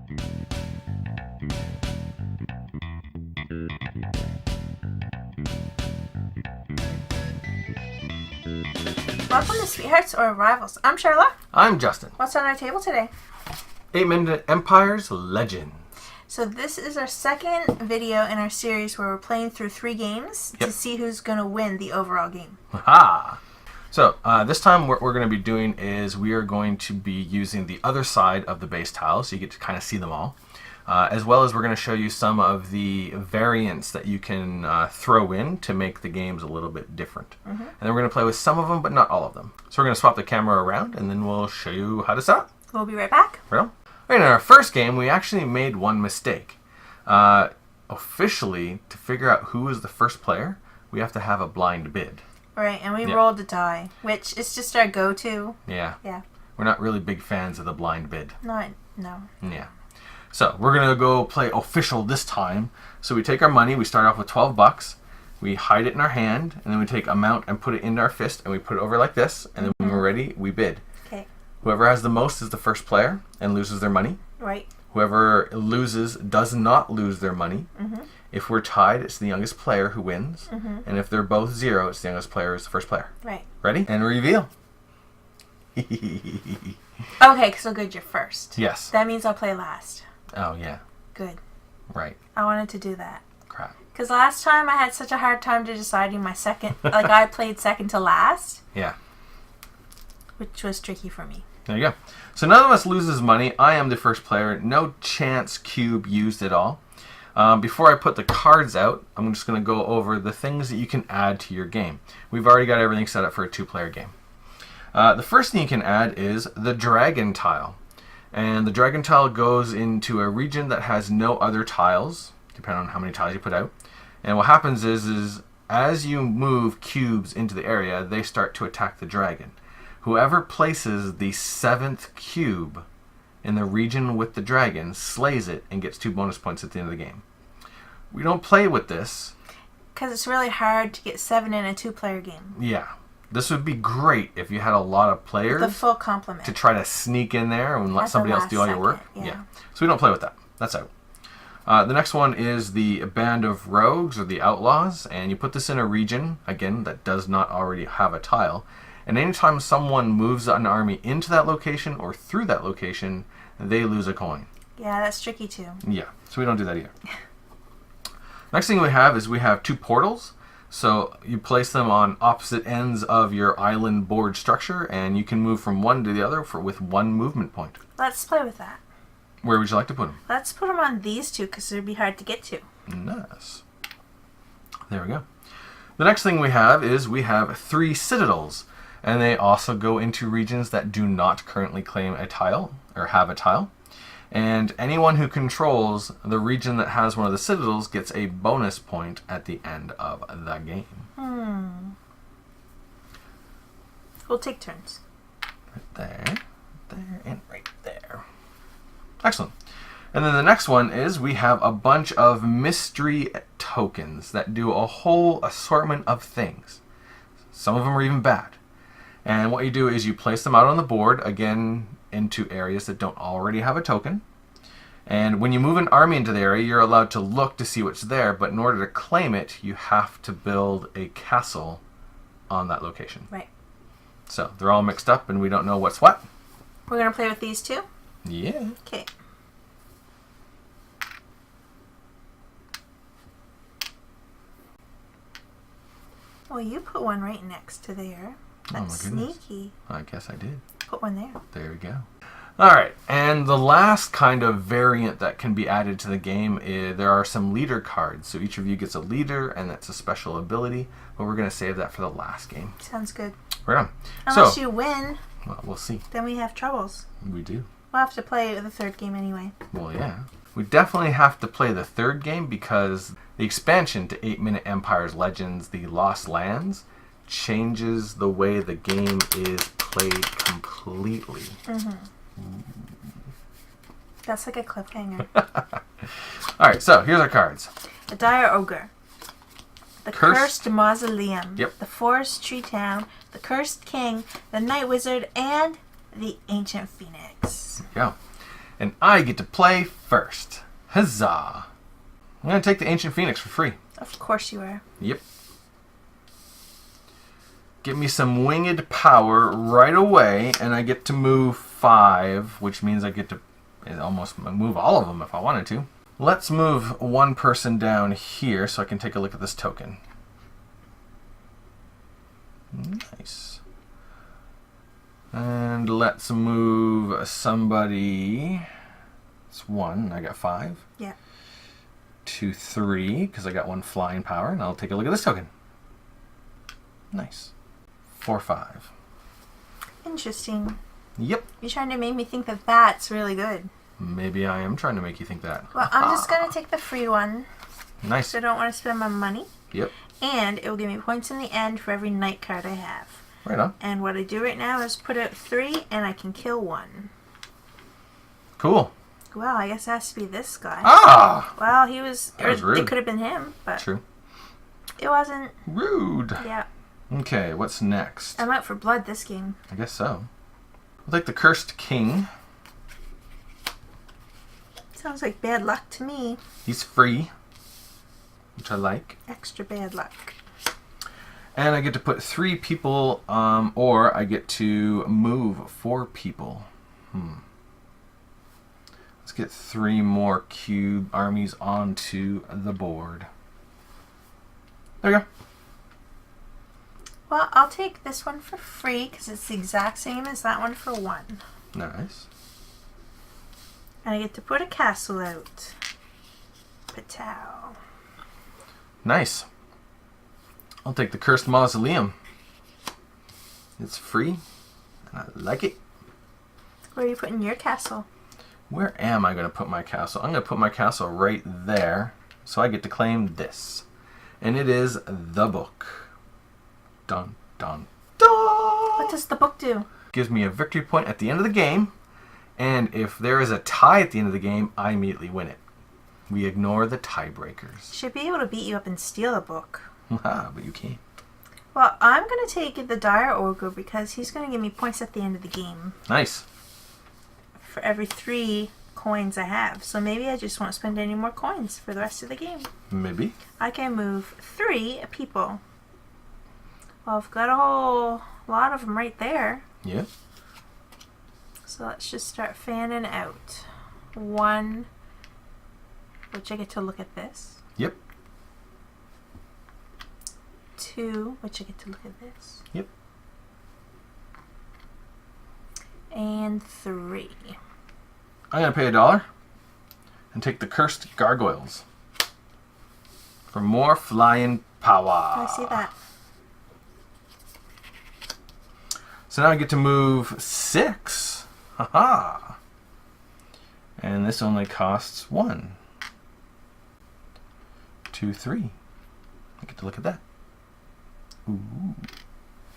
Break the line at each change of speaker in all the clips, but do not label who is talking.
Welcome to Sweethearts or Rivals. I'm Charla.
I'm Justin.
What's on our table today?
8-Minute Empires Legends.
So this is our second video in our series where we're playing through 3 games to see who's going to win the overall game.
Aha! So this time what we're going to be doing is we are going to be using the other side of the base tile, so you get to kind of see them all. As well as we're going to show you some of the variants that you can throw in to make the games a little bit different. And then we're going to play with some of them, but not all of them. So we're going to swap the camera around, and then we'll show you how to set up.
We'll be right back.
Right on. Right, in our first game, we actually made one mistake. Officially, to figure out who is the first player, we have to have a blind bid.
Right, and we rolled a die, which is just our go-to.
Yeah.
Yeah.
We're not really big fans of the blind bid.
No.
Yeah. So we're going to go play official this time. So we take our money, we start off with 12 bucks, we hide it in our hand, and then we take amount and put it into our fist, and we put it over like this, and then when we're ready, we bid.
Okay.
Whoever has the most is the first player and loses their money.
Right.
Whoever loses does not lose their money. If we're tied, it's the youngest player who wins. And if they're both 0, it's the youngest player is the first player.
Right.
Ready? And reveal.
Okay, so good, you're first.
Yes.
That means I'll play last.
Oh, yeah.
Good.
Right.
I wanted to do that.
Crap.
Because last time I had such a hard time to deciding my second, like I played second to last.
Yeah.
Which was tricky for me.
There you go. So none of us loses money. I am the first player. No chance cube used at all. Before I put the cards out, I'm just going to go over the things that you can add to your game. We've already got everything set up for a 2-player game. The first thing you can add is the dragon tile. And the dragon tile goes into a region that has no other tiles, depending on how many tiles you put out. And what happens is as you move cubes into the area, they start to attack the dragon. Whoever places the 7th cube in the region with the dragon slays it and gets 2 bonus points at the end of the game. We don't play with this.
Because it's really hard to get 7 in a 2-player game.
Yeah. This would be great if you had a lot of players.
The full complement.
To try to sneak in there and let somebody else do all your work.
Yeah.
So we don't play with that. That's out. The next one is the Band of Rogues or the Outlaws. And you put this in a region, again, that does not already have a tile. And anytime someone moves an army into that location or through that location, they lose a coin.
Yeah, that's tricky too.
Yeah, so we don't do that either. Next thing we have is we have 2 portals. So you place them on opposite ends of your island board structure, and you can move from one to the other with 1 movement point.
Let's play with that.
Where would you like to put them?
Let's put them on these 2 because they'd be hard to get to.
Nice. There we go. The next thing we have is we have 3 citadels. And they also go into regions that do not currently claim a tile or have a tile. And anyone who controls the region that has one of the citadels gets a bonus point at the end of the game.
We'll take turns.
Right there, and right there. Excellent. And then the next one is we have a bunch of mystery tokens that do a whole assortment of things. Some of them are even bad. And what you do is you place them out on the board, again, into areas that don't already have a token. And when you move an army into the area, you're allowed to look to see what's there, but in order to claim it, you have to build a castle on that location.
Right.
So they're all mixed up and we don't know what's what.
We're going to play with these 2?
Yeah.
Okay. Well, you put one right next to there. That's sneaky.
I guess I did.
Put one there.
There we go. Alright, and the last kind of variant that can be added to the game is there are some leader cards. So each of you gets a leader, and that's a special ability, but we're going to save that for the last game.
Sounds good.
Right on.
Unless you win.
Well, we'll see.
Then we have troubles.
We do.
We'll have to play the 3rd game anyway.
Well, yeah. We definitely have to play the 3rd game because the expansion to 8-Minute Empires Legends, the Lost Lands, changes the way the game is played completely.
That's like a cliffhanger.
Alright, so here's our cards.
The Dire Ogre. The Cursed Mausoleum.
Yep.
The Forest Tree Town. The Cursed King. The Night Wizard. And the Ancient Phoenix.
There you go. And I get to play first. Huzzah! I'm going to take the Ancient Phoenix for free.
Of course you are.
Yep. Give me some winged power right away, and I get to move 5, which means I get to almost move all of them if I wanted to. Let's move one person down here so I can take a look at this token. Nice. And let's move somebody. It's 1. I got 5.
Yeah.
2, 3, because I got 1 flying power, and I'll take a look at this token. Nice. 4, 5.
Interesting.
Yep.
You're trying to make me think that that's really good.
Maybe I am trying to make you think that.
Well, I'm just going to take the free one.
Nice.
So I don't want to spend my money.
Yep.
And it will give me points in the end for every night card I have.
Right on.
And what I do right now is put out 3 and I can kill 1.
Cool.
Well, I guess it has to be this guy.
Ah!
Well, he was...
That was rude.
It could have been him, but...
True.
It wasn't.
Rude.
Yeah.
Okay, what's next?
I'm out for blood this game.
I guess so. We'll take the Cursed King.
Sounds like bad luck to me.
He's free, which I like.
Extra bad luck.
And I get to put 3 people, or I get to move 4 people. Let's get 3 more cube armies onto the board. There you go.
Well, I'll take this one for free because it's the exact same as that one for 1.
Nice.
And I get to put a castle out. Patow.
Nice. I'll take the Cursed Mausoleum. It's free, and I like it.
Where are you putting your castle?
Where am I going to put my castle? I'm going to put my castle right there, so I get to claim this. And it is the book. Dun, dun, dun!
What does the book do?
Gives me a victory point at the end of the game, and if there is a tie at the end of the game, I immediately win it. We ignore the tiebreakers.
Should be able to beat you up and steal a book.
But you can't.
Well, I'm going to take the Dire Ogre because he's going to give me points at the end of the game.
Nice.
For every 3 coins I have. So maybe I just won't spend any more coins for the rest of the game.
Maybe.
I can move 3 people. Well, I've got a whole lot of them right there.
Yeah.
So let's just start fanning out. 1, which I get to look at this.
Yep.
2, which I get to look at this.
Yep.
And 3.
I'm going to pay $1 and take the Cursed Gargoyles for more flying power.
I see that.
So now I get to move 6. Haha. And this only costs 1. 2, 3. I get to look at that. Ooh.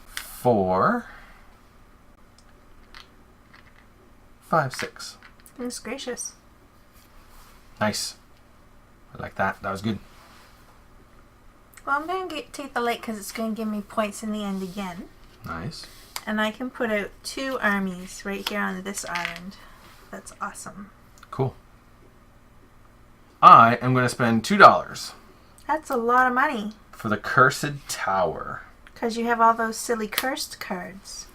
4. 5, 6.
Goodness gracious.
Nice. I like that. That was good.
Well, I'm going to take the light because it's going to give me points in the end again.
Nice.
And I can put out 2 armies right here on this island. That's awesome.
Cool. I am going to spend $2
That's a lot of money.
for the Cursed Tower.
Because you have all those silly cursed cards.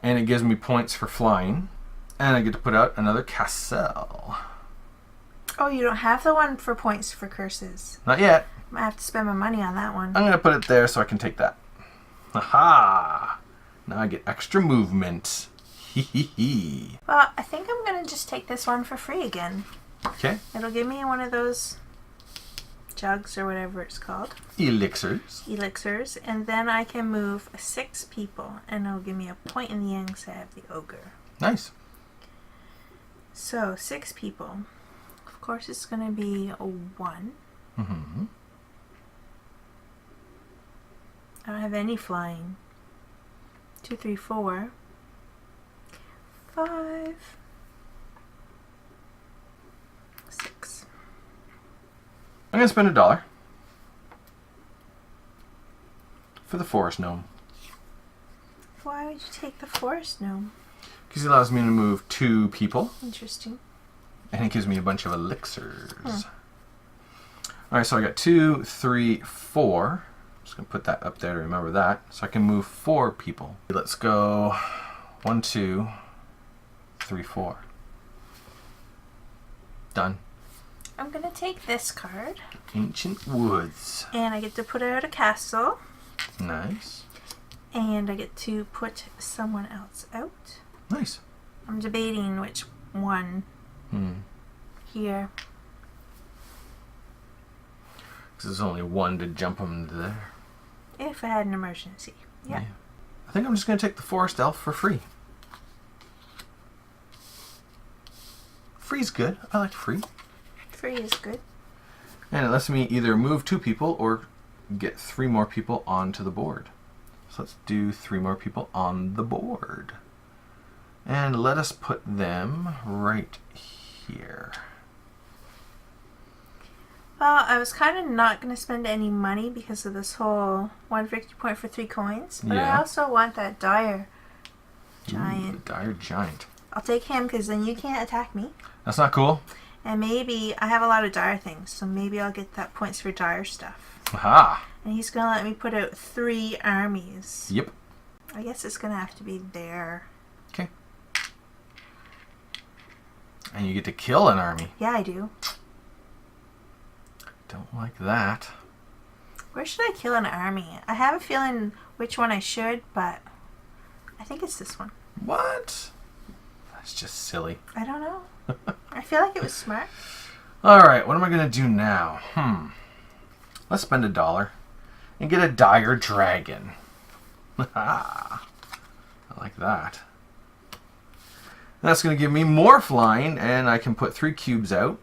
And it gives me points for flying. And I get to put out another castle.
Oh, you don't have the one for points for curses.
Not yet.
I have to spend my money on that one.
I'm going to put it there so I can take that. Aha! Now I get extra movement. Hee hee hee.
Well, I think I'm going to just take this one for free again.
Okay.
It'll give me one of those jugs or whatever it's called.
Elixirs.
Elixirs. And then I can move 6 people. And it'll give me a point in the end because I have the ogre.
Nice.
So, 6 people. Of course, it's going to be a 1.
Mm-hmm.
I don't have any flying. 2, 3, 4. 5. 6.
I'm going to spend $1 for the Forest Gnome.
Why would you take the forest gnome?
Because he allows me to move 2 people.
Interesting.
And it gives me a bunch of elixirs. Alright, so I got 2, 3, 4. I'm just going to put that up there to remember that. So I can move 4 people. Let's go 1, 2, 3, 4. Done.
I'm going to take this card.
Ancient Woods.
And I get to put out a castle.
Nice.
And I get to put someone else out.
Nice.
I'm debating which one here.
Because there's only one to jump them there.
If I had an emergency. Yeah.
I think I'm just going to take the Forest Elf for free. Free's good. I like free.
Free is good.
And it lets me either move 2 people or get 3 more people onto the board. So let's do 3 more people on the board. And let us put them right here.
Well, I was kind of not going to spend any money because of this whole 1 victory point for 3 coins. But I also want that dire giant.
Ooh, the dire giant.
I'll take him because then you can't attack me.
That's not cool.
And maybe I have a lot of dire things, so maybe I'll get that points for dire stuff.
Aha!
And he's going to let me put out 3 armies.
Yep.
I guess it's going to have to be there.
Okay. And you get to kill an army.
Yeah, I do.
Don't like that.
Where should I kill an army? I have a feeling which one I should, but I think it's this one.
What? That's just silly.
I don't know. I feel like it was smart.
Alright, what am I going to do now? Let's spend $1 and get a dire dragon. I like that. That's going to give me more flying, and I can put 3 cubes out.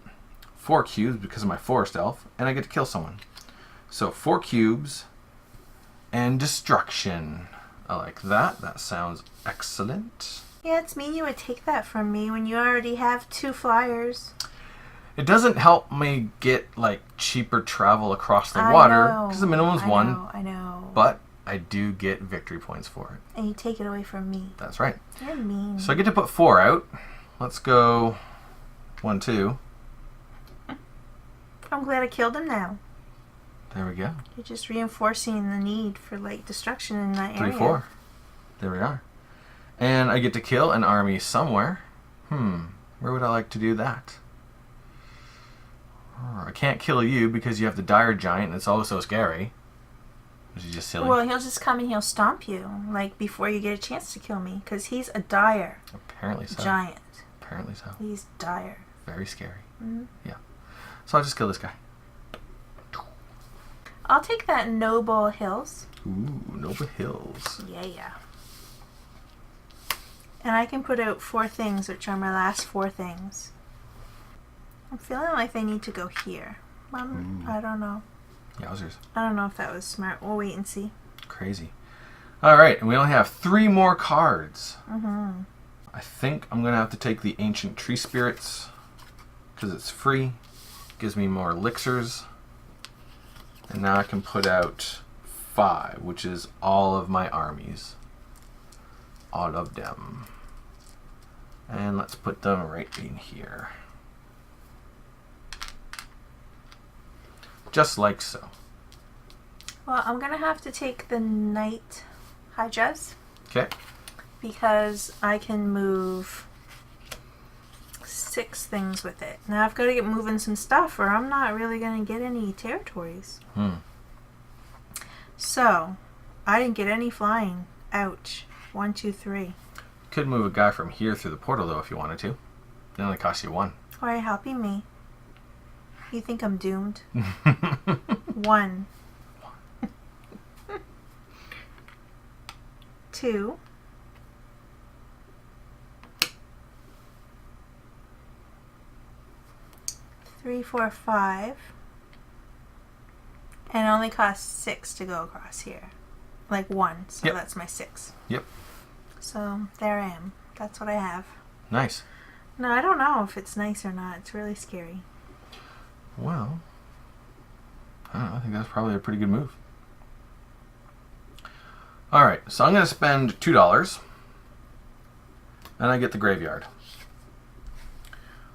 4 cubes because of my Forest Elf, and I get to kill someone. So 4 cubes and destruction. I like that. That sounds excellent.
Yeah, it's mean you would take that from me when you already have 2 flyers.
It doesn't help me get like cheaper travel across the water because the minimum's 1.
I know.
But I do get victory points for it.
And you take it away from me.
That's right.
You're mean.
So I get to put 4 out. Let's go 1, 2.
I'm glad I killed him now.
There we go.
You're just reinforcing the need for like destruction in that
3,
area.
4. There we are. And I get to kill an army somewhere. Where would I like to do that? I can't kill you because you have the dire giant and it's always so scary. Which is just silly.
Well, he'll just come and he'll stomp you, like, before you get a chance to kill me. Because he's a dire
Apparently so.
giant.
Apparently so.
He's dire.
Very scary.
Mm-hmm.
Yeah. So I'll just kill this guy.
I'll take that Noble Hills.
Ooh, Noble Hills.
Yeah. And I can put out 4 things, which are my last 4 things. I'm feeling like they need to go here. I don't know.
Yowzers.
I don't know if that was smart. We'll wait and see.
Crazy. Alright, and we only have 3 more cards.
Mm-hmm.
I think I'm going to have to take the Ancient Tree Spirits because it's free. Gives me more elixirs. And now I can put out 5, which is all of my armies. All of them. And let's put them right in here. Just like so.
Well, I'm going to have to take the Night Hydras.
Okay.
Because I can move 6 things with it. Now I've got to get moving some stuff or I'm not really going to get any territories. So, I didn't get any flying. Ouch. 1, 2, 3.
Could move a guy from here through the portal though if you wanted to. It only costs you 1.
Why are you helping me? You think I'm doomed? 1. 2. 3, 4, 5. And it only costs 6 to go across here. Like 1, so
Yep.
that's my 6.
Yep.
So there I am. That's what I have.
Nice.
No, I don't know if it's nice or not. It's really scary.
Well, I don't know. I think that's probably a pretty good move. Alright, so I'm going to spend $2. And I get the graveyard.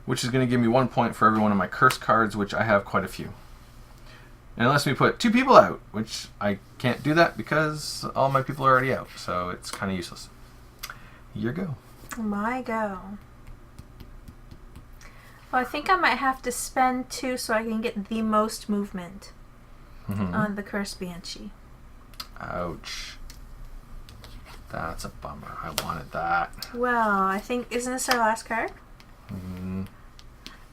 which is going to give me 1 point for every one of my curse cards, which I have quite a few. And it lets me put 2 people out, which I can't do that because all my people are already out, so it's kind of useless. Your go.
My go. Well, I think I might have to spend 2 so I can get the most movement on the Cursed Banshee.
Ouch. That's a bummer. I wanted that.
Well, I think, isn't this our last card?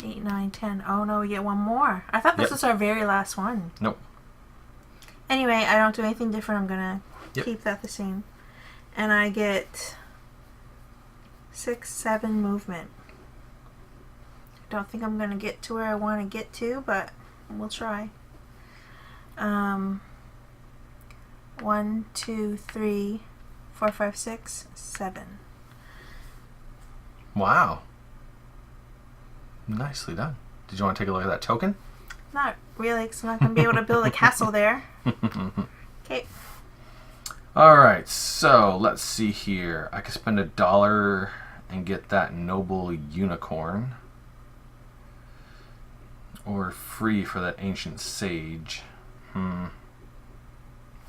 8, 9, 10. Oh no, we get one more. I thought this was our very last one.
Nope.
Anyway, I don't do anything different. I'm going to keep that the same. And I get 6, 7 movement. I don't think I'm going to get to where I want to get to, but we'll try. 1, 2, 3, 4, 5, 6, 7.
Wow. Nicely done. Did you want to take a look at that token?
Not really, because I'm not going to be able to build a castle there. Okay.
Alright, so let's see here. I could spend $1 and get that noble unicorn. Or free for that ancient sage. I'm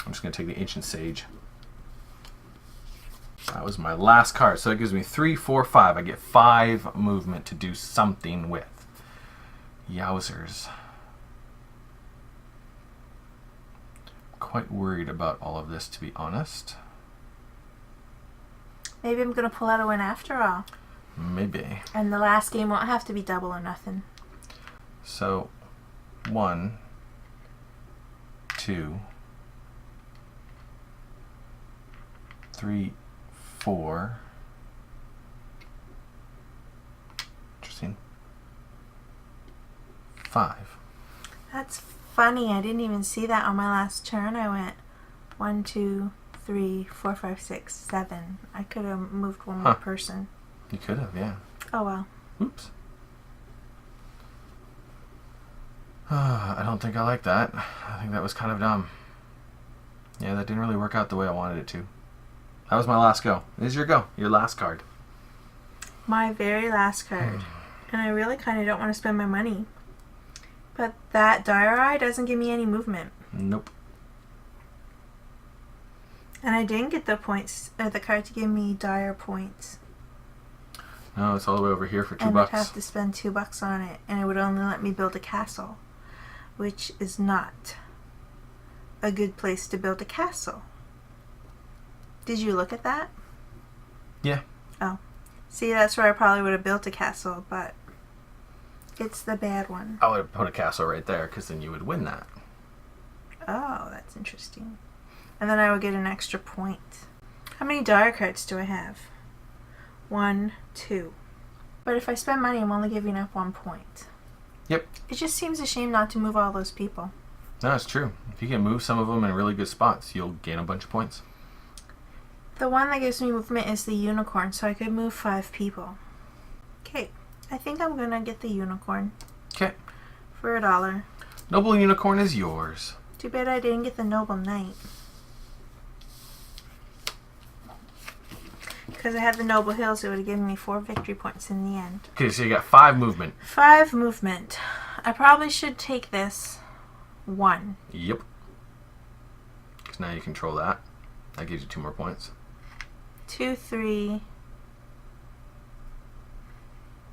just going to take the ancient sage. That was my last card. So it gives me 3, 4, 5. I get 5 movement to do something with. Yowzers. Quite worried about all of this, to be honest.
Maybe I'm going to pull out a win after all.
Maybe.
And the last game won't have to be double or nothing.
So, 1, 2, 3, 4. Interesting. 5.
That's funny. I didn't even see that on my last turn. I went 1, 2, 3, 4, 5, 6, 7. I could have moved one more person.
You could have, yeah.
Oh well.
Oops. I don't think I like that. I think that was kind of dumb. Yeah, that didn't really work out the way I wanted it to. That was my last go. This is your go. Your last card.
My very last card. And I really kind of don't want to spend my money. But that Dire Eye doesn't give me any movement.
Nope.
And I didn't get the points, the card to give me dire points.
No, it's all the way over here for $2.
And I'd have to spend $2 on it. And it would only let me build a castle. Which is not a good place to build a castle. Did you look at that?
Yeah.
Oh. See, that's where I probably would have built a castle, but it's the bad one.
I would have put a castle right there, because then you would win that.
Oh, that's interesting. And then I would get an extra point. How many dire cards do I have? 1, 2. But if I spend money, I'm only giving up 1 point.
Yep.
It just seems a shame not to move all those people.
No, it's true. If you can move some of them in really good spots, you'll gain a bunch of points.
The one that gives me movement is the unicorn, so I could move 5 people. Okay, I think I'm gonna get the unicorn.
Okay.
For $1.
Noble unicorn is yours.
Too bad I didn't get the noble knight. Because I had the noble hills, it would have given me 4 victory points in the end.
Okay, so you got 5 movement.
5 movement. I probably should take this 1.
Yep. Because now you control that. That gives you 2 more points.
2, 3,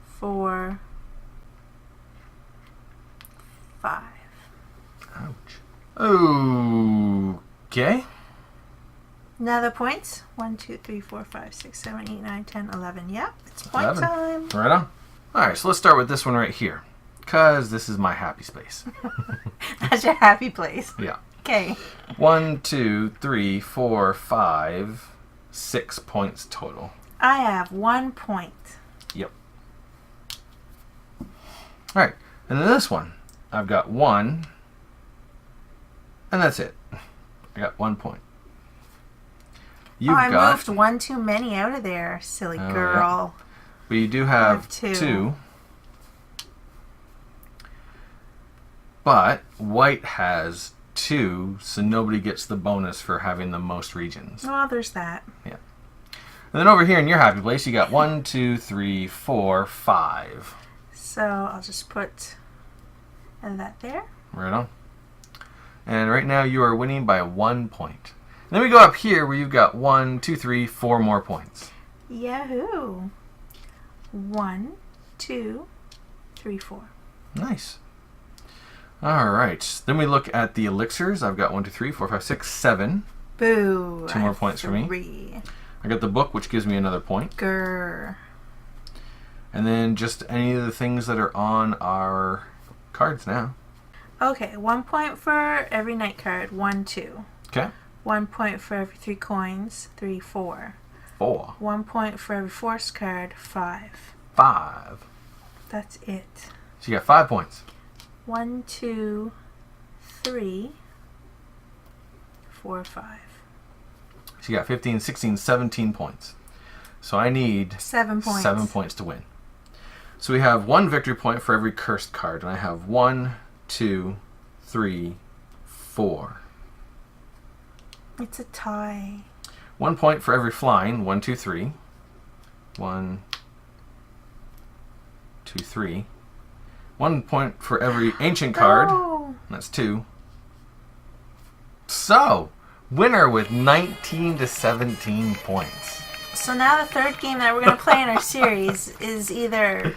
4, 5.
Ouch. Okay.
Now the points. 1, 2, 3, 4, 5, 6, 7, 8, 9, 10, 11. Yep, it's point
11.
time.
Right on. Alright, so let's start with this one right here. Because this is my happy space.
That's your happy place.
Yeah.
Okay.
1, 2, 3, 4, 5, 6 points total.
I have 1 point.
Yep. Alright, and then this one. I've got 1, and that's it. I got 1 point.
I moved 1 too many out of there, silly girl.
Yeah. But you do have
2.
2. But white has 2, so nobody gets the bonus for having the most regions.
Well, there's that.
Yeah. And then over here in your happy place, you got 1, 2, 3, 4, 5.
So I'll just put that there.
Right on. And right now you are winning by 1 point. And then we go up here where you've got 1, 2, 3, 4 more points.
Yahoo! 1, 2, 3, 4.
Nice. All right. Then we look at the elixirs. I've got 1, 2, 3, 4, 5, 6, 7.
Boo!
2 more points for me.
3.
I got the book, which gives me another point.
Grr.
And then just any of the things that are on our cards now.
Okay, 1 point for every knight card. 1, 2.
Okay.
1 point for every 3 coins. 3, 4.
4.
1 point for every force card. 5.
5.
That's it.
So you got 5 points.
1, 2, 3, 4, 5.
So you got 15, 16, 17 points. So I need
7 points.
7 points to win. So we have 1 victory point for every cursed card. And I have 1, 2, 3, 4.
It's a tie.
1 point for every flying. 1, 2, 3. 1, 2, 3. 1 point for every ancient card.
Oh.
That's 2. So, winner with 19 to 17 points.
So now the third game that we're going to play in our series is either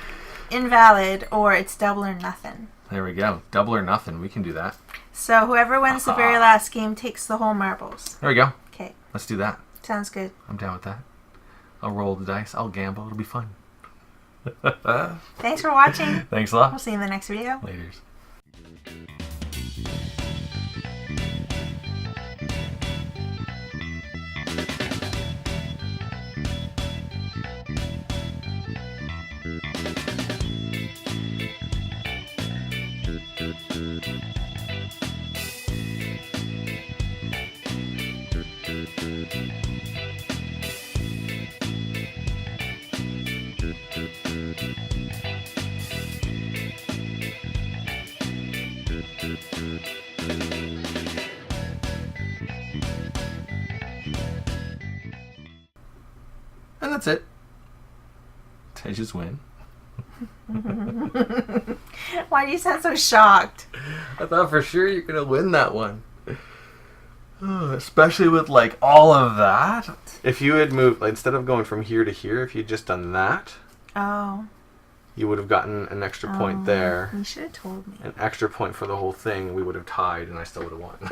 invalid or it's double or nothing.
There we go. Double or nothing. We can do that.
So whoever wins the very last game takes the whole marbles.
There we go.
Okay.
Let's do that.
Sounds good.
I'm down with that. I'll roll the dice. I'll gamble. It'll be fun.
Thanks for watching.
Thanks a lot.
We'll see you in the next video.
Laters. And that's it. I just win.
Why do you sound so shocked?
I thought for sure you're going to win that one. Especially with like all of that. If you had moved, like, instead of going from here to here, if you'd just done that,
Oh.
you would have gotten an extra point there.
You should have told me.
An extra point for the whole thing. We would have tied and I still would have won.